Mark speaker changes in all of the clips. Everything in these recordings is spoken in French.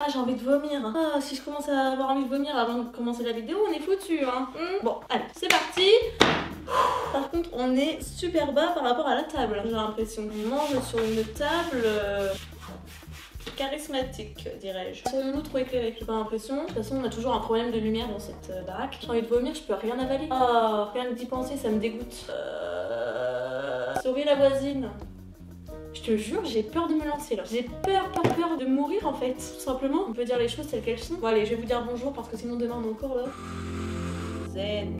Speaker 1: Ah, j'ai envie de vomir. Ah, si je commence à avoir envie de vomir avant de commencer la vidéo, on est foutu, hein. Bon, allez, c'est parti. Par contre, on est super bas par rapport à la table. J'ai l'impression qu'on mange sur une table charismatique, dirais-je. Serions-nous trop éclairés? J'ai pas l'impression. De toute façon, on a toujours un problème de lumière dans cette baraque. J'ai envie de vomir, je peux rien avaler. Oh, rien que d'y penser, ça me dégoûte. Sauver la voisine. Je te jure, j'ai peur de me lancer là. J'ai peur de mourir en fait. Tout simplement, on peut dire les choses telles qu'elles sont. Bon allez, je vais vous dire bonjour parce que sinon demain on est encore là. Zen.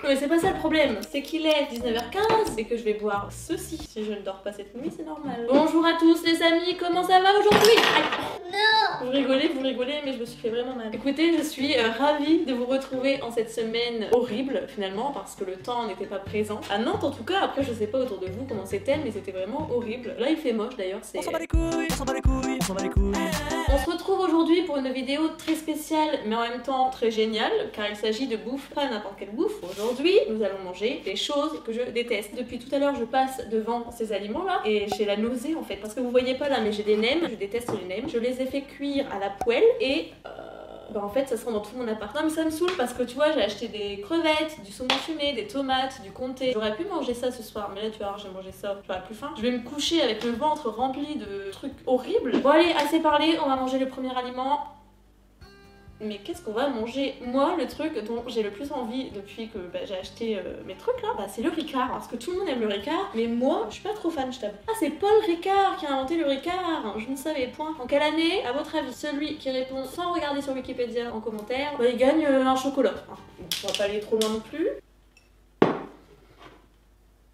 Speaker 1: Non mais c'est pas ça le problème, c'est qu'il est 19h15 et que je vais boire ceci. Si je ne dors pas cette nuit, c'est normal. Bonjour à tous les amis, comment ça va aujourd'hui? Non. Vous rigolez, mais je me suis fait vraiment mal. Écoutez, je suis ravie de vous retrouver en cette semaine horrible finalement parce que le temps n'était pas présent. À Nantes en tout cas, après je sais pas autour de vous comment c'était, mais c'était vraiment horrible. Là il fait moche d'ailleurs, c'est...
Speaker 2: On s'en bat les couilles, on s'en bat les couilles, on s'en bat les couilles.
Speaker 1: On se retrouve aujourd'hui pour une vidéo très spéciale mais en même temps très géniale car il s'agit de bouffe, pas n'importe quelle bouffe. Aujourd'hui, nous allons manger des choses que je déteste. Depuis tout à l'heure, je passe devant ces aliments là et j'ai la nausée en fait parce que vous voyez pas là mais j'ai des nems, je déteste les nems. Je les ai fait cuire à la poêle et bah en fait ça sent dans tout mon appart. Non mais ça me saoule parce que tu vois j'ai acheté des crevettes, du saumon fumé, des tomates, du comté. J'aurais pu manger ça ce soir mais là tu vas voir j'ai mangé ça, j'aurais plus faim. Je vais me coucher avec le ventre rempli de trucs horribles. Bon allez, assez parlé, on va manger le premier aliment. Mais qu'est-ce qu'on va manger? Moi, le truc dont j'ai le plus envie depuis que j'ai acheté mes trucs là, c'est le Ricard. Parce que tout le monde aime le Ricard, mais moi, je suis pas trop fan, je t'avoue. Ah, c'est Paul Ricard qui a inventé le Ricard. Je ne savais point. En quelle année, à votre avis, celui qui répond sans regarder sur Wikipédia en commentaire, il gagne un chocolat. On va pas aller trop loin non plus.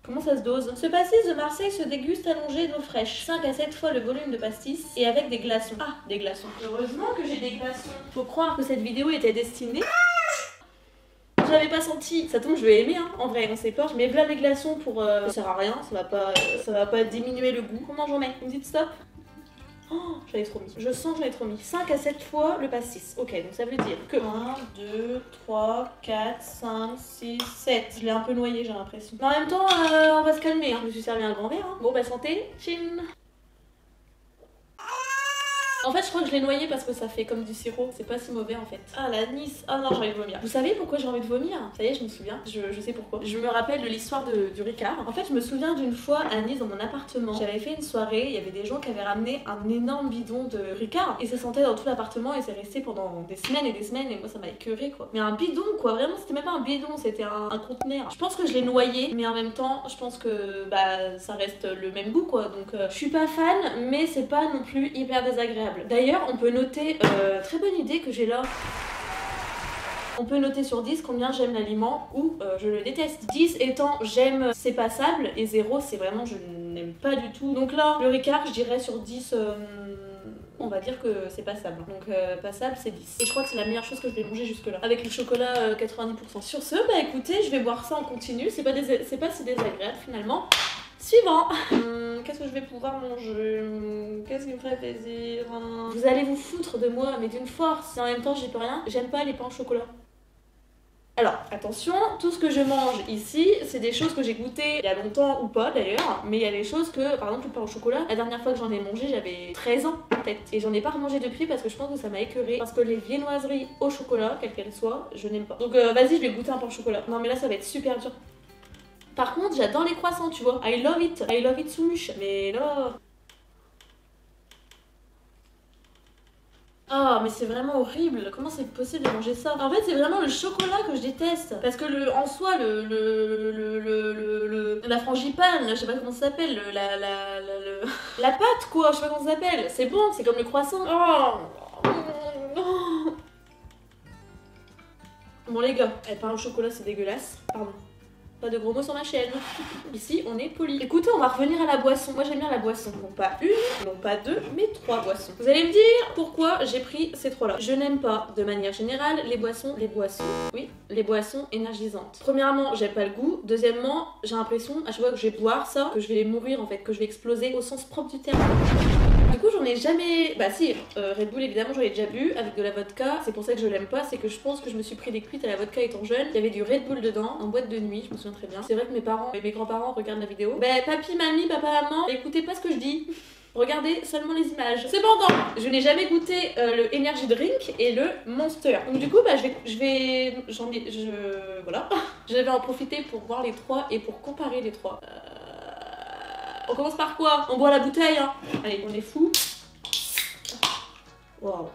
Speaker 1: Comment ça se dose? Ce pastis de Marseille se déguste allongé d'eau fraîche. 5 à 7 fois le volume de pastis et avec des glaçons. Ah, des glaçons. Heureusement que j'ai des glaçons. Faut croire que cette vidéo était destinée. J'avais pas senti. Ça tombe, je vais aimer, hein. En vrai, on sait pas. Je mets plein les glaçons pour. Ça sert à rien, ça va pas diminuer le goût. Comment j'en mets? Vous me dites stop? Oh, j'avais trop mis. Je sens que j'avais trop mis. 5 à 7 fois le pastis. Ok, donc ça veut dire que 1, 2, 3, 4, 5, 6, 7. Je l'ai un peu noyé, j'ai l'impression. Mais en même temps, on va se calmer. Hein. Je me suis servi un grand verre. Hein. Bon, bah santé. Chin. En fait, je crois que je l'ai noyé parce que ça fait comme du sirop. C'est pas si mauvais en fait. Ah, l'anis. Ah non, j'ai envie de vomir. Vous savez pourquoi j'ai envie de vomir? Ça y est, je me souviens. Je sais pourquoi. Je me rappelle de l'histoire du Ricard. En fait, je me souviens d'une fois à Nice dans mon appartement. J'avais fait une soirée. Il y avait des gens qui avaient ramené un énorme bidon de Ricard. Et ça sentait dans tout l'appartement et c'est resté pendant des semaines et des semaines. Et moi, ça m'a écœuré quoi. Mais un bidon quoi. Vraiment, c'était même pas un bidon. C'était un conteneur. Je pense que je l'ai noyé. Mais en même temps, je pense que ça reste le même goût quoi. Donc, je suis pas fan. Mais c'est pas non plus hyper désagréable. D'ailleurs, on peut noter, très bonne idée que j'ai là. On peut noter sur 10 combien j'aime l'aliment ou je le déteste. 10 étant j'aime c'est passable et 0 c'est vraiment je n'aime pas du tout. Donc là, le Ricard, je dirais sur 10, on va dire que c'est passable. Donc passable c'est 10. Et je crois que c'est la meilleure chose que je vais manger jusque là. Avec le chocolat 90%. Sur ce, bah écoutez, je vais boire ça en continu. C'est pas si désagréable finalement. Suivant. Qu'est-ce que je vais pouvoir manger? Qu'est-ce qui me ferait plaisir? Vous allez vous foutre de moi, mais d'une force. Et en même temps, j'y peux rien. J'aime pas les pains au chocolat. Alors, attention, tout ce que je mange ici, c'est des choses que j'ai goûtées il y a longtemps ou pas d'ailleurs, mais il y a des choses que, par exemple, le pain au chocolat, la dernière fois que j'en ai mangé, j'avais 13 ans peut-être, et j'en ai pas remangé depuis parce que je pense que ça m'a écœurée, parce que les viennoiseries au chocolat, quelles qu'elles soient, je n'aime pas. Donc vas-y, je vais goûter un pain au chocolat. Non mais là, ça va être super dur. Par contre, j'adore les croissants, tu vois. I love it sous-muche. Mais là... Ah, mais c'est vraiment horrible. Comment c'est possible de manger ça? En fait, c'est vraiment le chocolat que je déteste. Parce que en soi, la frangipane, je sais pas comment ça s'appelle, la pâte, quoi, je sais pas comment ça s'appelle. C'est bon, c'est comme le croissant. Oh. Bon, les gars, elle parle au chocolat, c'est dégueulasse. Pardon. Pas de gros mots sur ma chaîne. Ici, on est poli. Écoutez, on va revenir à la boisson. Moi, j'aime bien la boisson. Non pas une, non pas deux, mais 3 boissons. Vous allez me dire pourquoi j'ai pris ces 3-là. Je n'aime pas, de manière générale, les boissons énergisantes. Premièrement, j'aime pas le goût. Deuxièmement, j'ai l'impression, à chaque fois que je vais boire ça, que je vais mourir en fait, que je vais exploser au sens propre du terme. Du coup, j'en ai jamais... Bah si, Red Bull évidemment j'en ai déjà bu avec de la vodka. C'est pour ça que je l'aime pas, c'est que je pense que je me suis pris des cuites à la vodka étant jeune. Il y avait du Red Bull dedans, en boîte de nuit, je me souviens très bien. C'est vrai que mes parents et mes grands-parents regardent la vidéo. Bah papy, mamie, papa, maman, écoutez pas ce que je dis. Regardez seulement les images. Cependant, je n'ai jamais goûté le Energy Drink et le Monster. Donc du coup, bah, voilà. Je vais en profiter pour voir les trois et pour comparer les trois. On commence par quoi? On boit la bouteille, hein. Allez, on est fou. Waouh.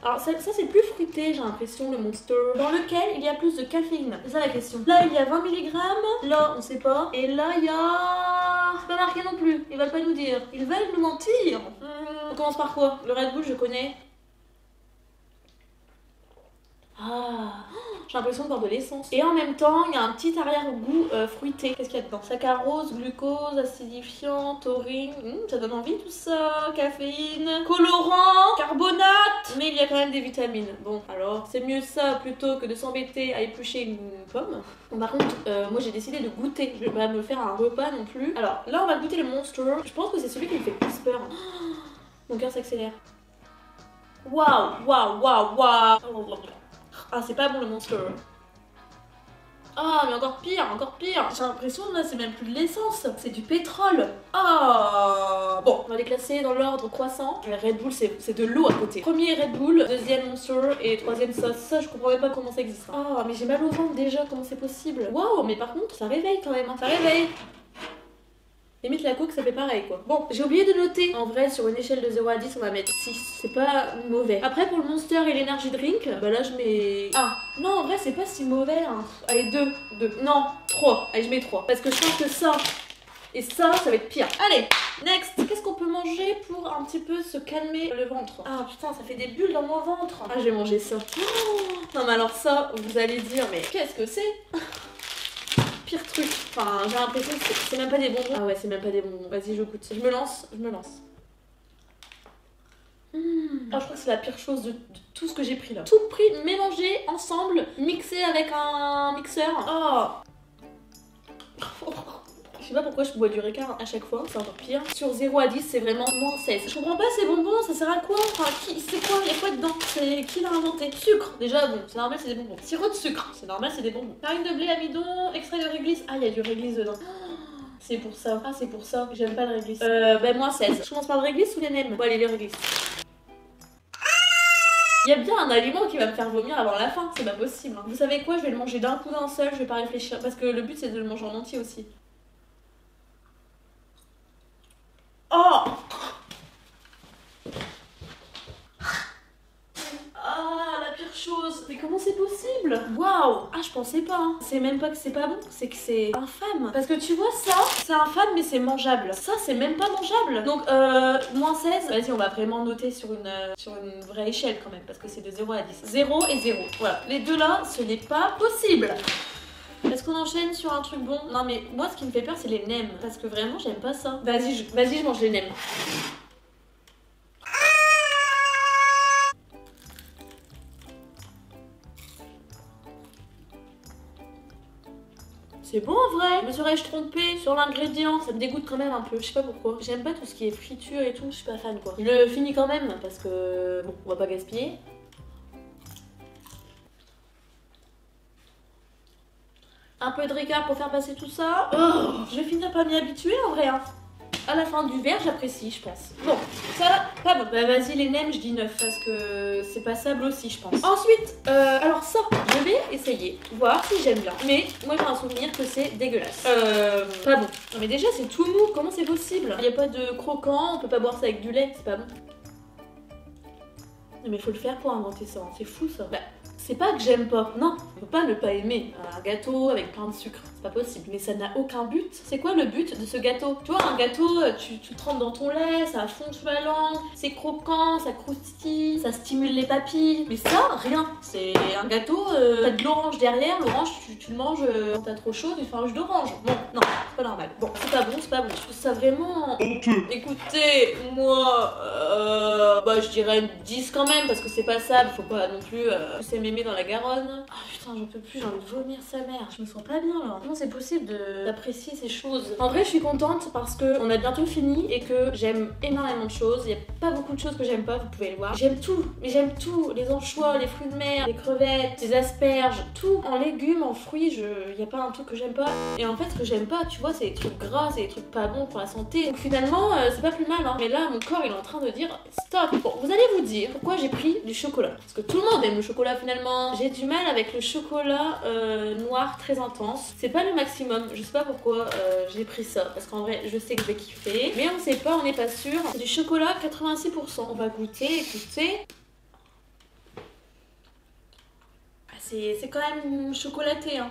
Speaker 1: Alors ça c'est plus fruité, j'ai l'impression, le Monster. Dans lequel il y a plus de caféine. C'est ça la question. Là il y a 20 mg, là on sait pas. Et là il y a... C'est pas marqué non plus, ils veulent pas nous dire. Ils veulent nous mentir. On commence par quoi? Le Red Bull je connais. Ah, j'ai l'impression de boire de l'essence. Et en même temps, il y a un petit arrière-goût fruité. Qu'est-ce qu'il y a dedans? Saccharose, glucose, acidifiant, taurine. Ça donne envie tout ça. Caféine, colorant, carbonate. Mais il y a quand même des vitamines. Bon, alors, c'est mieux ça plutôt que de s'embêter à éplucher une pomme. Bon, par contre, moi j'ai décidé de goûter. Je vais pas me faire un repas non plus. Alors, là on va goûter le Monster. Je pense que c'est celui qui me fait le plus peur. Mon cœur s'accélère. Waouh, waouh, waouh, waouh. Ah, c'est pas bon le Monster. Ah, mais encore pire, encore pire. J'ai l'impression là, c'est même plus de l'essence, c'est du pétrole. Ah, bon, on va les classer dans l'ordre croissant. Le Red Bull, c'est de l'eau à côté. Premier Red Bull, deuxième Monster et troisième sauce. Ça, je comprends même pas comment ça existe. Ah, mais j'ai mal au ventre déjà, comment c'est possible? Waouh, mais par contre, ça réveille quand même, hein. Ça réveille. Limite la coke ça fait pareil quoi. Bon, j'ai oublié de noter. En vrai sur une échelle de 0 à 10 on va mettre 6. C'est pas mauvais. Après pour le Monster et l'Energy Drink, bah là je mets 1. Non en vrai c'est pas si mauvais hein. Allez 2. Non 3. Allez je mets 3. Parce que je pense que ça et ça va être pire. Allez, next. Qu'est-ce qu'on peut manger pour un petit peu se calmer le ventre? Ah putain ça fait des bulles dans mon ventre. Ah je vais manger ça. Oh, non mais alors ça vous allez dire mais qu'est-ce que c'est? Pire truc, enfin j'ai l'impression que c'est même pas des bonbons. Ah ouais c'est même pas des bonbons, vas-y je goûte. Je me lance. Ah je crois que c'est la pire chose de tout ce que j'ai pris là. Tout pris, mélangé ensemble, mixé avec un mixeur. Oh. Je sais pas pourquoi je bois du Ricard à chaque fois, c'est encore pire. Sur 0 à 10, c'est vraiment moins 16. Je comprends pas ces bonbons, ça sert à quoi? Enfin, c'est quoi? Il y a quoi dedans? C'est qui l'a inventé? Sucre, déjà bon, c'est normal, c'est des bonbons. Sirop de sucre, c'est normal, c'est des bonbons. Farine de blé, amidon, extrait de réglisse. Ah, il y a du réglisse dedans. C'est pour ça. Ah, c'est pour ça. J'aime pas le réglisse. Ben moins 16. Je commence par le réglisse ou les nems? Bon, allez, les réglisse. Il y a bien un aliment qui va me faire vomir avant la fin, c'est pas possible. Hein. Vous savez quoi? Je vais le manger d'un coup d'un seul, je vais pas réfléchir. Parce que le but c'est de le manger en entier aussi. Oh! Ah, la pire chose! Mais comment c'est possible? Waouh! Ah, je pensais pas. Hein. C'est même pas que c'est pas bon, c'est que c'est infâme. Parce que tu vois, ça, c'est infâme, mais c'est mangeable. Ça, c'est même pas mangeable. Donc, moins 16. Vas-y, on va vraiment noter sur une vraie échelle quand même, parce que c'est de 0 à 10. 0 et 0. Voilà. Les deux là, ce n'est pas possible. Est-ce qu'on enchaîne sur un truc bon? Non mais moi ce qui me fait peur c'est les nems. Parce que vraiment j'aime pas ça. Vas-y je mange les nems. C'est bon en vrai. Me serais-je trompée sur l'ingrédient? Ça me dégoûte quand même un peu. Je sais pas pourquoi. J'aime pas tout ce qui est friture et tout. Je suis pas fan quoi. Je le finis quand même parce que bon on va pas gaspiller. Un peu de Ricard pour faire passer tout ça. Oh, je vais finir par m'y habituer en vrai. Hein. À la fin du verre, j'apprécie, je pense. Bon, ça, pas bon. Bah vas-y, les nems, je dis 9 parce que c'est passable aussi, je pense. Ensuite, alors ça, je vais essayer, voir si j'aime bien. Mais moi, j'ai un souvenir que c'est dégueulasse. Pas bon. Non mais déjà, c'est tout mou. Comment c'est possible? Il n'y a pas de croquant, on peut pas boire ça avec du lait, c'est pas bon. Non mais faut le faire pour inventer ça, hein. C'est fou ça. Bah, c'est pas que j'aime pas, non, on peut pas ne pas aimer un gâteau avec plein de sucre, c'est pas possible, mais ça n'a aucun but. C'est quoi le but de ce gâteau? Tu vois, un gâteau, tu le trempes dans ton lait, ça fond sur la langue, c'est croquant, ça croustille, ça stimule les papilles, mais ça, rien. C'est un gâteau, t'as de l'orange derrière, l'orange, tu le manges quand t'as trop chaud, tu fais un jus d'orange. Bon, non, c'est pas normal. Bon, c'est pas bon, c'est pas bon. Je trouve ça vraiment honteux. Écoutez, moi, bah je dirais 10 quand même, parce que c'est passable, faut pas non plus pousser mes met dans la Garonne. Ah putain, j'en peux plus, j'ai envie de vomir sa mère. Je me sens pas bien là. Comment c'est possible d'apprécier ces choses? En vrai, je suis contente parce que on a bientôt fini et que j'aime énormément de choses. Il y a pas beaucoup de choses que j'aime pas, vous pouvez le voir. J'aime tout, mais j'aime tout. Les anchois, les fruits de mer, les crevettes, les asperges, tout. En légumes, en fruits, il y a pas un truc que j'aime pas. Et en fait, ce que j'aime pas, tu vois, c'est les trucs gras, c'est les trucs pas bons pour la santé. Donc finalement, c'est pas plus mal, hein. Mais là, mon corps, il est en train de dire stop. Bon, vous allez vous dire pourquoi j'ai pris du chocolat. Parce que tout le monde aime le chocolat finalement. J'ai du mal avec le chocolat noir très intense. C'est pas le maximum. Je sais pas pourquoi j'ai pris ça. Parce qu'en vrai, je sais que je vais kiffer. Mais on sait pas, on n'est pas sûr. C'est du chocolat 86%. On va goûter, écoutez. Ah, c'est quand même chocolaté, hein.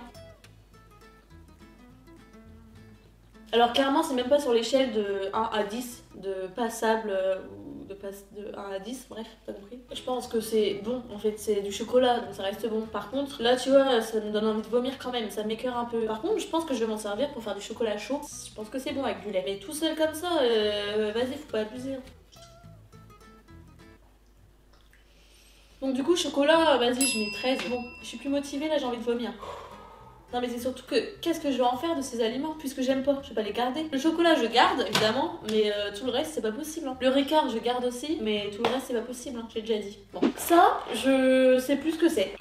Speaker 1: Alors clairement, c'est même pas sur l'échelle de 1 à 10 de passable ou de 1 à 10, bref, t'as compris. Je pense que c'est bon, en fait, c'est du chocolat, donc ça reste bon. Par contre, là, tu vois, ça me donne envie de vomir quand même, ça m'écœure un peu. Par contre, je pense que je vais m'en servir pour faire du chocolat chaud. Je pense que c'est bon avec du lait. Mais tout seul comme ça, vas-y, faut pas abuser. Donc du coup, chocolat, vas-y, je mets 13. Bon, je suis plus motivée, là, j'ai envie de vomir. Non mais c'est surtout que qu'est-ce que je vais en faire de ces aliments puisque j'aime pas, je vais pas les garder. Le chocolat je garde évidemment, mais tout le reste c'est pas possible, hein. Le Ricard je garde aussi, mais tout le reste c'est pas possible, hein. J'ai déjà dit. Bon, ça je sais plus ce que c'est.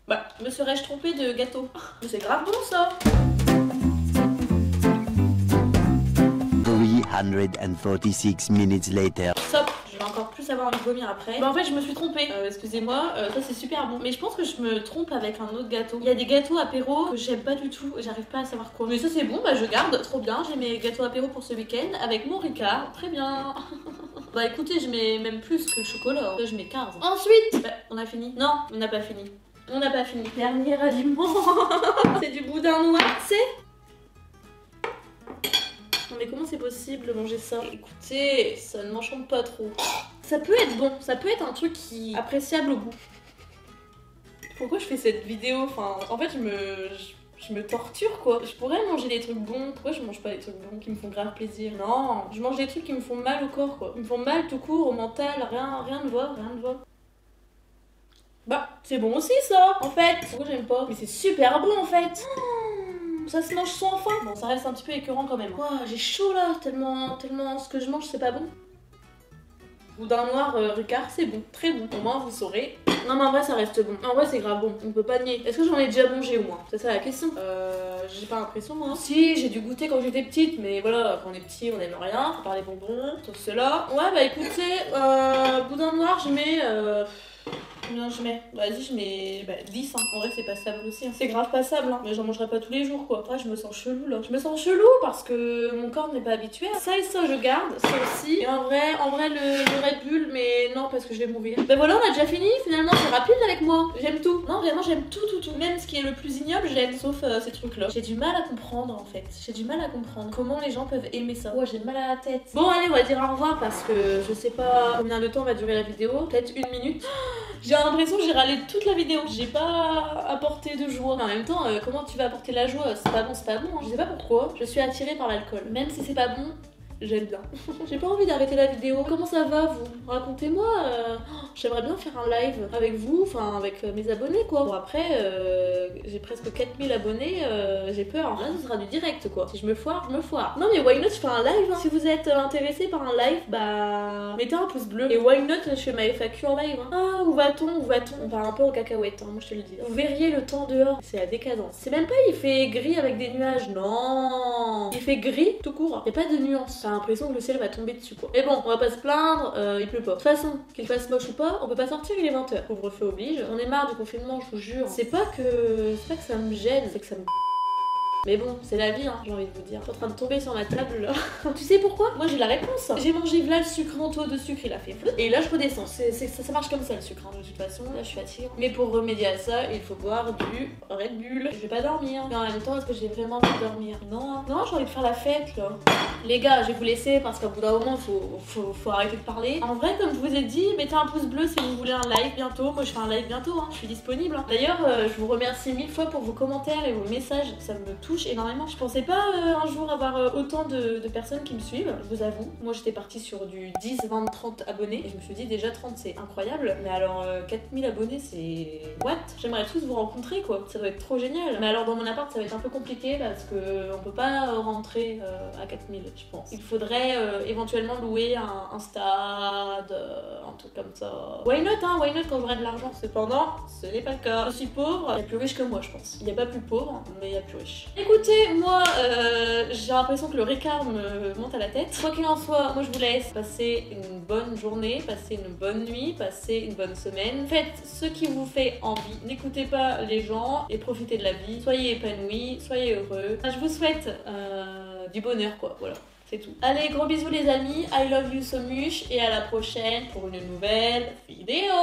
Speaker 1: Bah, me serais-je trompée de gâteau? Mais c'est grave bon ça.
Speaker 2: 346 minutes later.
Speaker 1: Stop, je vais encore plus avoir envie de vomir après. Bah en fait je me suis trompée, excusez-moi, ça c'est super bon. Mais je pense que je me trompe avec un autre gâteau. Il y a des gâteaux apéro que j'aime pas du tout, j'arrive pas à savoir quoi. Mais ça c'est bon, bah je garde, trop bien. J'ai mes gâteaux apéro pour ce week-end avec mon Ricard, très bien. Bah écoutez, je mets même plus que le chocolat, je mets 15. Ensuite, bah, on a fini? Non, on n'a pas fini. On n'a pas fini. Dernier aliment, c'est du boudin noir, c'est... Non mais comment c'est possible de manger ça? Écoutez, ça ne m'enchante pas trop. Ça peut être bon, ça peut être un truc qui est appréciable au goût. Pourquoi je fais cette vidéo? Enfin, en fait, je me torture quoi. Je pourrais manger des trucs bons. Pourquoi je mange pas des trucs bons qui me font grave plaisir? Non, je mange des trucs qui me font mal au corps quoi. Qui me font mal tout court, au mental, rien de voir, rien de voir. Bah, c'est bon aussi ça, en fait. Pourquoi j'aime pas? Mais c'est super bon en fait. Ça se mange sans faim. Bon, ça reste un petit peu écœurant quand même. Wow, j'ai chaud là, tellement ce que je mange c'est pas bon. Boudin noir, Ricard, c'est bon, très bon. Au moins vous saurez. Non mais en vrai ça reste bon. En vrai c'est grave bon, on peut pas nier. Est-ce que j'en ai déjà mangé au moins? C'est ça la question. J'ai pas l'impression moi. Si, j'ai dû goûter quand j'étais petite, mais voilà, quand on est petit on aime rien, faut faire des bonbons, tout cela. Ouais bah écoutez, boudin noir je mets... Combien je mets? Vas-y, je mets 10, hein. En vrai, c'est passable aussi, hein. C'est grave passable, hein. Mais j'en mangerai pas tous les jours, quoi. Après, je me sens chelou, là. Je me sens chelou parce que mon corps n'est pas habitué. Ça et ça, je garde. Ça aussi. Et en vrai le Red Bull, mais non, parce que je vais mourir. Ben voilà, on a déjà fini. Finalement, c'est rapide avec moi. J'aime tout. Non, vraiment, j'aime tout. Même ce qui est le plus ignoble, j'aime, sauf ces trucs-là. J'ai du mal à comprendre, en fait. J'ai du mal à comprendre comment les gens peuvent aimer ça. Ouais, j'ai mal à la tête. Bon, allez, on va dire au revoir parce que je sais pas combien de temps va durer la vidéo. Peut-être 1 minute. J'ai l'impression que j'ai râlé toute la vidéo. J'ai pas apporté de joie. Mais en même temps, comment tu vas apporter la joie? C'est pas bon, hein. Je sais pas pourquoi. Je suis attirée par l'alcool. Même si c'est pas bon, j'aime bien. J'ai pas envie d'arrêter la vidéo. Comment ça va vous? Racontez-moi. J'aimerais bien faire un live avec vous, enfin avec mes abonnés quoi. Bon après, j'ai presque 4000 abonnés, j'ai peur. Là ce sera du direct quoi. Si je me foire, je me foire. Non mais why not je fais un live, hein. Si vous êtes intéressé par un live, bah mettez un pouce bleu. Et why not je fais ma FAQ en live, hein. Ah où va-t-on? On part un peu en cacahuète, hein, moi je te le dis. Vous verriez le temps dehors, c'est la décadence. C'est même pas il fait gris avec des nuages, non. Il fait gris tout court, y a pas de nuance. T'as l'impression que le ciel va tomber dessus quoi. Mais bon, on va pas se plaindre, il pleut pas. De toute façon, qu'il fasse moche ou pas, on peut pas sortir, il est 20h. Couvre-feu oblige. On est marre du confinement, je vous jure. C'est pas que ça me gêne, c'est que ça me... Mais bon, c'est la vie, hein, j'ai envie de vous dire. Je suis en train de tomber sur ma table là. Tu sais pourquoi? Moi j'ai la réponse. J'ai mangé là le sucre en taux de sucre, il a fait flou. Et là je redescends. Ça marche comme ça le sucre, hein, de toute façon. Là je suis fatiguée. Mais pour remédier à ça, il faut boire du Red Bull. Je vais pas dormir. Mais en même temps, est-ce que j'ai vraiment envie de dormir? Non, non, j'ai envie de faire la fête là. Les gars, je vais vous laisser parce qu'au bout d'un moment, faut arrêter de parler. En vrai, comme je vous ai dit, mettez un pouce bleu si vous voulez un live bientôt. Moi je fais un live bientôt, hein. Je suis disponible. Hein. D'ailleurs, je vous remercie 1000 fois pour vos commentaires et vos messages. Ça me touche touche énormément. Je pensais pas un jour avoir autant de personnes qui me suivent, je vous avoue. Moi j'étais partie sur du 10, 20, 30 abonnés et je me suis dit déjà 30 c'est incroyable, mais alors 4000 abonnés c'est... What? J'aimerais tous vous rencontrer quoi, ça doit être trop génial. Mais alors dans mon appart ça va être un peu compliqué parce que on peut pas rentrer à 4000 je pense. Il faudrait éventuellement louer un stade, un truc comme ça. Why not hein, why not quand j'aurai de l'argent. Cependant, ce n'est pas le cas. Je suis pauvre, il y a plus riche que moi je pense. Il n'y a pas plus pauvre, mais il y a plus riche. Écoutez, moi j'ai l'impression que le Ricard me monte à la tête. Quoi qu'il en soit, moi je vous laisse passer une bonne journée, passer une bonne nuit, passer une bonne semaine. Faites ce qui vous fait envie. N'écoutez pas les gens et profitez de la vie. Soyez épanouis, soyez heureux. Je vous souhaite du bonheur quoi, voilà. C'est tout. Allez, gros bisous les amis, I love you so much et à la prochaine pour une nouvelle vidéo.